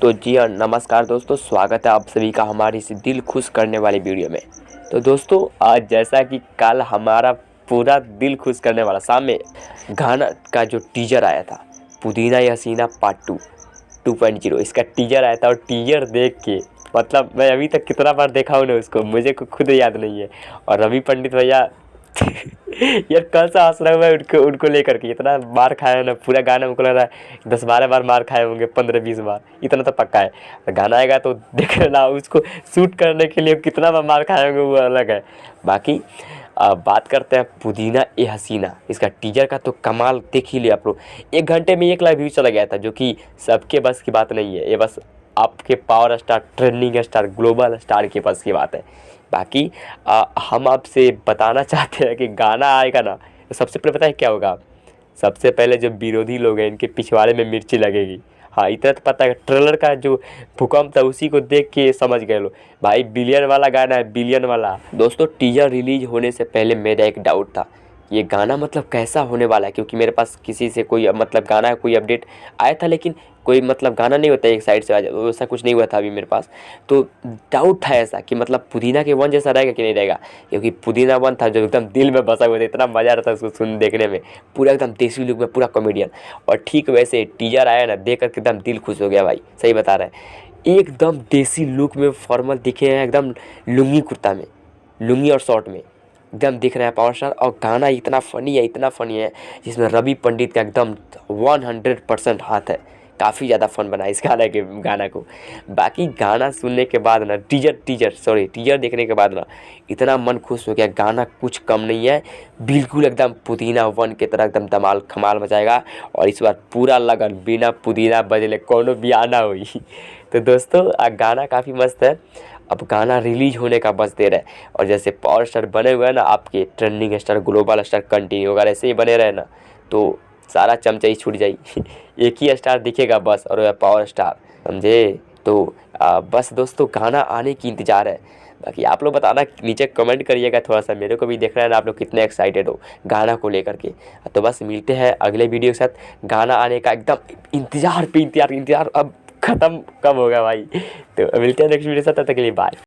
तो जी हाँ, नमस्कार दोस्तों, स्वागत है आप सभी का हमारी इस दिल खुश करने वाली वीडियो में। तो दोस्तों, आज जैसा कि कल हमारा पूरा दिल खुश करने वाला शाम में गाना का जो टीजर आया था, पुदीना ये हसीना पार्ट 2.0, इसका टीजर आया था। और टीजर देख के मतलब मैं अभी तक कितना बार देखा हूँ ना उसको, मुझे खुद याद नहीं है। और रवि पंडित भैया यार कल से हंस रहा हूँ मैं उनको लेकर के। इतना मार खाया है ना पूरा गाना, मुझको लग रहा है 10-12 बार मार खाए होंगे, 15-20 बार, इतना तो पक्का है। गाना आएगा तो देख लेना, उसको शूट करने के लिए कितना बार मार खाए होंगे वो अलग है। बाकी बात करते हैं पुदीना ए हसीना, इसका टीजर का तो कमाल देख ही लिया आप लोग। 1 घंटे में 1 लाख व्यू चला गया था, जो कि सबके बस की बात नहीं है। ये बस आपके power star, trending star, global star के बस की बात है। बाकी हम आपसे बताना चाहते हैं कि गाना आएगा ना तो सबसे पहले पता है क्या होगा? सबसे पहले जो विरोधी लोग हैं इनके पिछवाड़े में मिर्ची लगेगी। हाँ, इतना तो पता है। ट्रेलर का जो भूकंप था उसी को देख के समझ गए लोग, भाई बिलियन वाला गाना है, बिलियन वाला। दोस्तों, टीजर रिलीज होने से पहले मेरा एक डाउट था, ये गाना मतलब कैसा होने वाला है, क्योंकि मेरे पास किसी से कोई मतलब गाना का कोई अपडेट आया था, लेकिन कोई मतलब गाना नहीं होता एक साइड से आ जाए, वैसा कुछ नहीं हुआ था अभी मेरे पास। तो डाउट था ऐसा कि मतलब पुदीना के 1 जैसा रहेगा कि नहीं रहेगा, क्योंकि पुदीना 1 था जो एकदम दिल में बसा हुआ था, इतना मज़ा आ रहा था उसको सुन देखने में, पूरा एकदम देसी लुक में, पूरा कॉमेडियन। और ठीक वैसे टीजर आया ना, देख कर एकदम दिल खुश हो गया भाई, सही बता रहे हैं। एकदम देसी लुक में फॉर्मल दिखे हैं, एकदम लुंगी कुर्ता में, लुंगी और शॉर्ट में एकदम दिख रहा है पावर स्टार। और गाना इतना फ़नी है, इतना फ़नी है, जिसमें रवि पंडित का एकदम 100% हाथ है। काफ़ी ज़्यादा फन बना इस गाना को। बाकी गाना सुनने के बाद ना, टीजर देखने के बाद ना इतना मन खुश हो गया। गाना कुछ कम नहीं है, बिल्कुल एकदम पुदीना 1 की तरह एकदम धमाल खमाल मचाएगा। और इस बार पूरा लगन बिना पुदीना बजले कोनो भी आना हुई। तो दोस्तों, गाना काफ़ी मस्त है। अब गाना रिलीज होने का बस देर है, और जैसे पावर स्टार बने हुए हैं ना आपके, trending star, global star continue अगर ऐसे ही बने रहे ना तो सारा चमचा ही छूट जाए। एक ही स्टार दिखेगा बस, और वह पावर स्टार, समझे? तो बस दोस्तों, गाना आने की इंतज़ार है। बाकी आप लोग बताना, नीचे कमेंट करिएगा, थोड़ा सा मेरे को भी देखना है ना आप लोग कितने एक्साइटेड हो गाना को लेकर के। तो बस मिलते हैं अगले वीडियो के साथ। गाना आने का एकदम इंतज़ार पे इंतज़ार अब ख़त्म कब होगा भाई। तो मिलते हैं नेक्स्ट वीडियो के साथ, तब तक के लिए बाय।